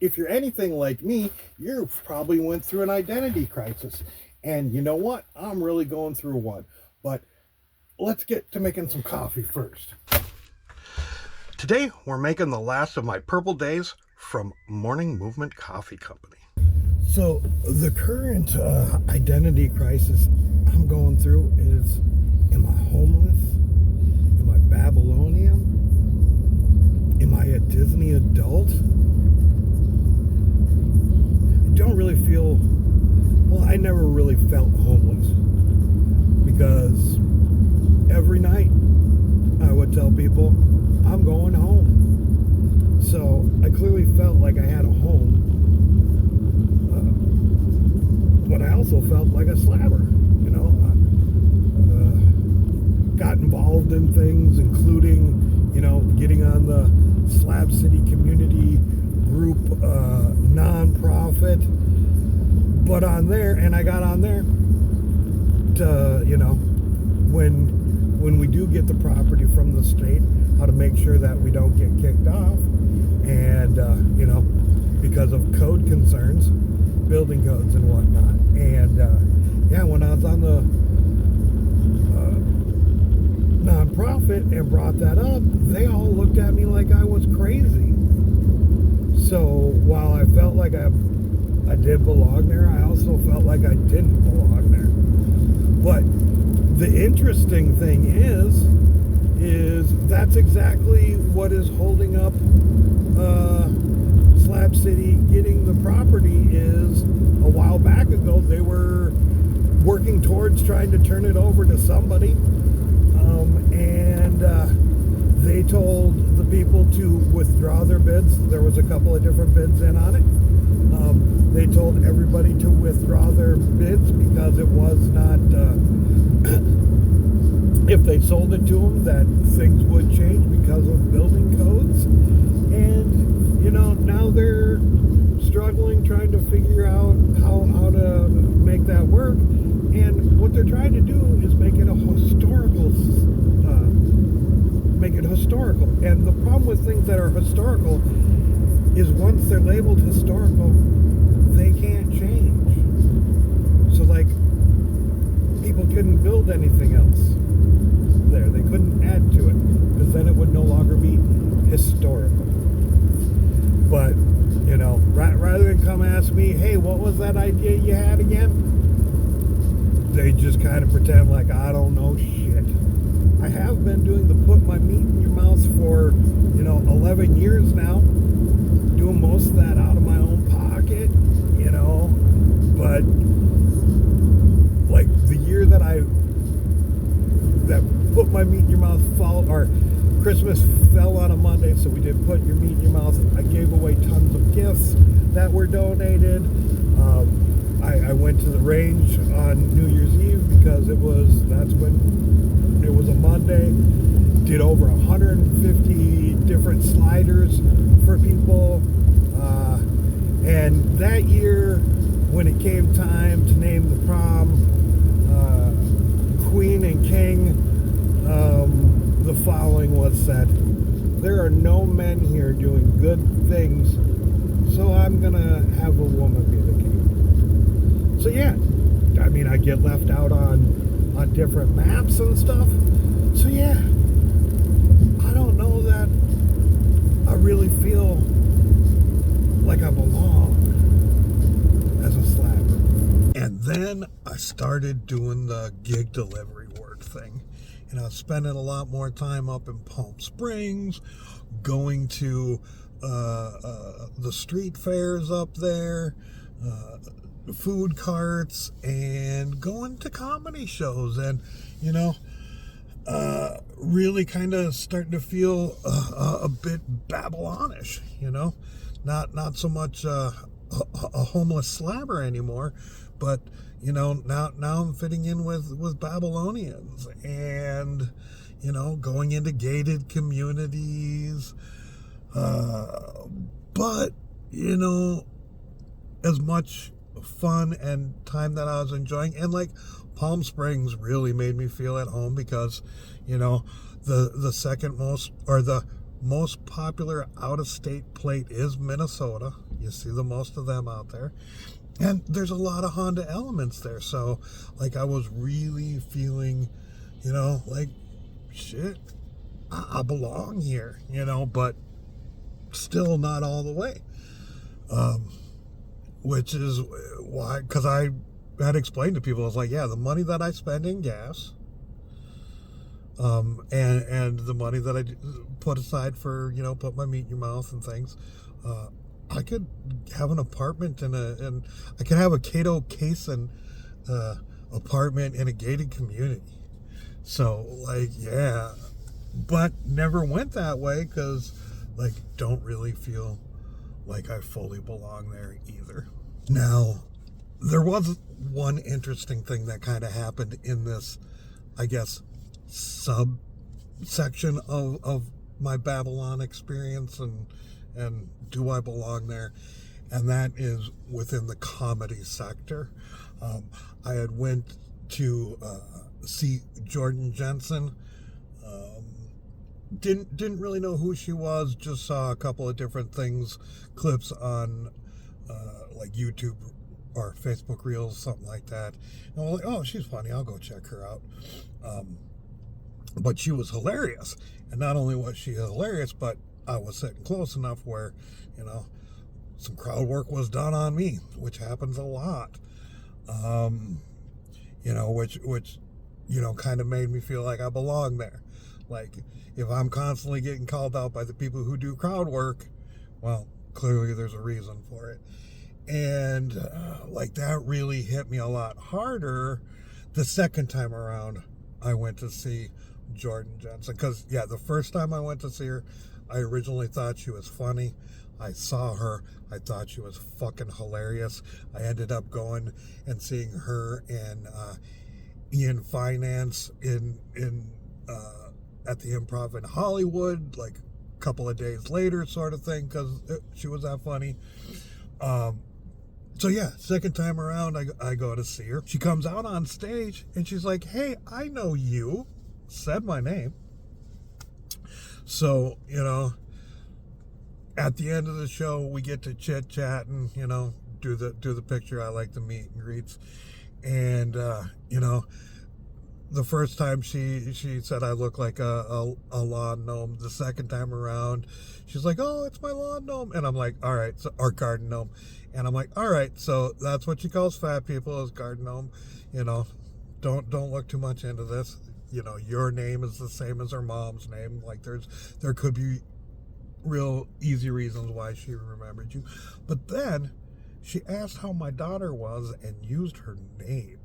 if you're anything like me, you probably went through an identity crisis. And you know what? I'm really going through one. But let's get to making some coffee first. Today, we're making the last of my purple days from Morning Movement Coffee Company. So, the current identity crisis I'm going through is, am I homeless? Am I Babylonian? Am I a Disney adult? I don't really feel, well, I never really felt homeless because every night I would tell people I'm going home. So I clearly felt like I had a home, but I also felt like a slabber, you know. Got involved in things, including, you know, getting on the Slab City community group nonprofit. But on there, and I got on there to, you know, when we do get the property from the state, how to make sure that we don't get kicked off. And, you know, because of code concerns, building codes and whatnot. And, yeah, when I was on the nonprofit and brought that up, they all looked at me like I was crazy. So while I felt like I did belong there, I also felt like I didn't belong there. But the interesting thing is that's exactly what is holding up Slab City getting the property. Is a while back ago they were working towards trying to turn it over to somebody, and they told the people to withdraw their bids. There was a couple of different bids in on it. They told everybody to withdraw their bids because it was not, if they sold it to them, that things would change because of building codes. And, you know, now they're struggling, trying to figure out how to make that work. And what they're trying to do is make it historical. And the problem with things that are historical is once they're labeled historical, they can't change. So, like, people couldn't build anything else there. They couldn't add to it because then it would no longer be historical. But, you know, rather than come ask me, hey, what was that idea you had again? They just kind of pretend like I don't know shit. I have been doing the put my meat in your mouth for, you know, 11 years now. Doing most of that out of my own pocket, you know. But, like, the year that put my meat in your mouth or Christmas fell on a Monday, so we did put your meat in your mouth. I gave away tons of gifts that were donated. I went to the range on New Year's Eve because that's when it was a Monday. Did over 150 different sliders for people. And that year, when it came time to name the prom Queen and King, the following was said: there are no men here doing good things, so I'm gonna have a woman be the king. So yeah, I mean, I get left out on different maps and stuff. So yeah, I don't know that I really feel like I belong as a slabber. And then I started doing the gig delivery work thing. And I was spending a lot more time up in Palm Springs, going to the street fairs up there, food carts, and going to comedy shows, and, you know, really kind of starting to feel a bit Babylonish, you know, not so much a homeless slabber anymore, but, you know, now I'm fitting in with Babylonians, and, you know, going into gated communities, but, you know, as much fun and time that I was enjoying, and like Palm Springs really made me feel at home because, you know, the second most, or the most popular out-of-state plate is Minnesota. You see the most of them out there. And there's a lot of Honda elements there. So, like, I was really feeling, like, shit, I belong here, but still not all the way. Which is why, because I had explained to people, I was like, yeah, the money that I spend in gas, and the money that I put aside for, put my meat in your mouth and things, I could have an apartment and I could have a Cato Cason apartment in a gated community. So, like, yeah, but never went that way because, like, don't really feel like I fully belong there either. Now, there was one interesting thing that kind of happened in this, I guess, subsection of my Babylon experience and do I belong there? And that is within the comedy sector. I had went to see Jordan Jensen. Didn't really know who she was. Just saw a couple of different things, clips on like YouTube or Facebook Reels, something like that. And I was like, oh, she's funny. I'll go check her out. But she was hilarious. And not only was she hilarious, but I was sitting close enough where, some crowd work was done on me, which happens a lot. Which kind of made me feel like I belong there. Like, if I'm constantly getting called out by the people who do crowd work, well, clearly there's a reason for it. And, like, that really hit me a lot harder the second time around I went to see Jordan Jensen. Because, yeah, the first time I went to see her, I originally thought she was funny. I saw her. I thought she was fucking hilarious. I ended up going and seeing her and Ian Finance at the Improv in Hollywood, like a couple of days later, sort of thing, because she was that funny. So yeah, second time around, I go to see her. She comes out on stage and she's like, "Hey, I know you," said my name. So, at the end of the show, we get to chit chat and, do the picture. I like the meet and greets. And, the first time she said I look like a lawn gnome. The second time around, she's like, "Oh, it's my lawn gnome." And I'm like, "All right," or garden gnome. And I'm like, "All right, so that's what she calls fat people, is garden gnome. Don't look too much into this. Your name is the same as her mom's name. Like, there could be real easy reasons why she remembered you." But then she asked how my daughter was and used her name.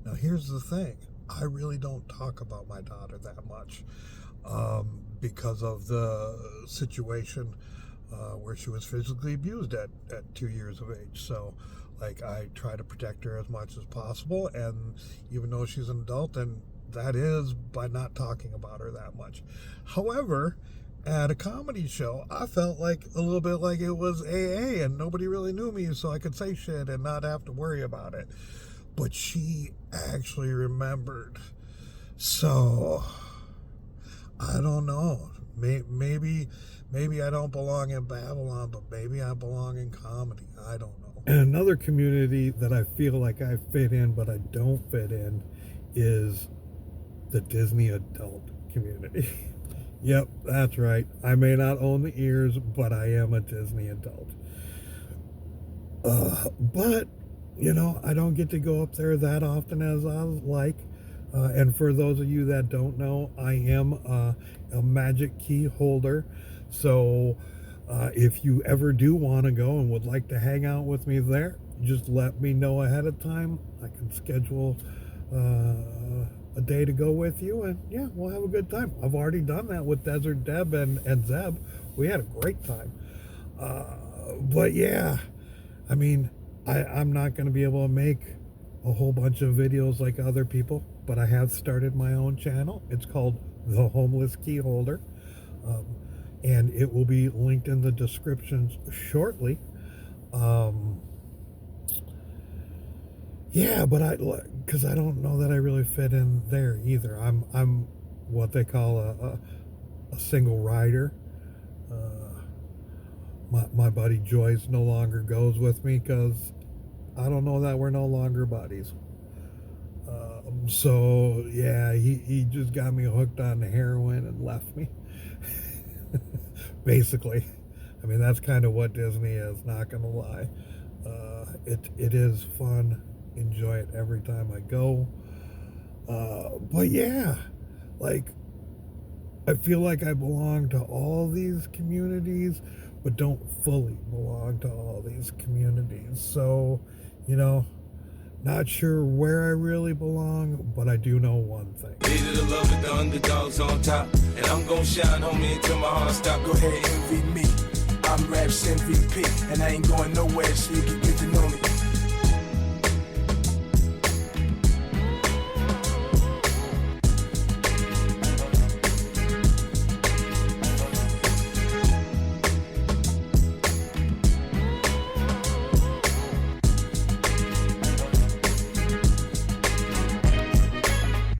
Now, here's the thing. I really don't talk about my daughter that much because of the situation where she was physically abused at 2 years of age. So, like, I try to protect her as much as possible. And even though she's an adult, and that is by not talking about her that much. However, at a comedy show, I felt like a little bit like it was AA and nobody really knew me, so I could say shit and not have to worry about it. But she actually remembered. So, I don't know. Maybe I don't belong in Babylon, but maybe I belong in comedy. I don't know. And another community that I feel like I fit in, but I don't fit in, is the Disney adult community. Yep, that's right. I may not own the ears, but I am a Disney adult. But, I don't get to go up there that often as I like. And for those of you that don't know, I am a magic key holder. So if you ever do want to go and would like to hang out with me there, just let me know ahead of time. I can schedule a day to go with you, and yeah, we'll have a good time. I've already done that with Desert Deb and Zeb. We had a great time. But yeah, I mean, I'm not going to be able to make a whole bunch of videos like other people, but I have started my own channel. It's called The Homeless Key Holder, and it will be linked in the descriptions shortly. Yeah, but because I don't know that I really fit in there either. I'm what they call a single rider. My buddy Joyce no longer goes with me because I don't know that we're no longer buddies. So yeah, he just got me hooked on heroin and left me. Basically, I mean that's kind of what Disney is. Not gonna lie, it is fun. Enjoy it every time I go. But yeah, like I feel like I belong to all these communities, but don't fully belong to all these communities. So, you know, not sure where I really belong, but I do know one thing. Leader the love with the underdogs on top. And I'm gon' shine, homie, until my heart stop. Go ahead, envy me. I'm Raps MVP, and I ain't going nowhere, so you can get to know me.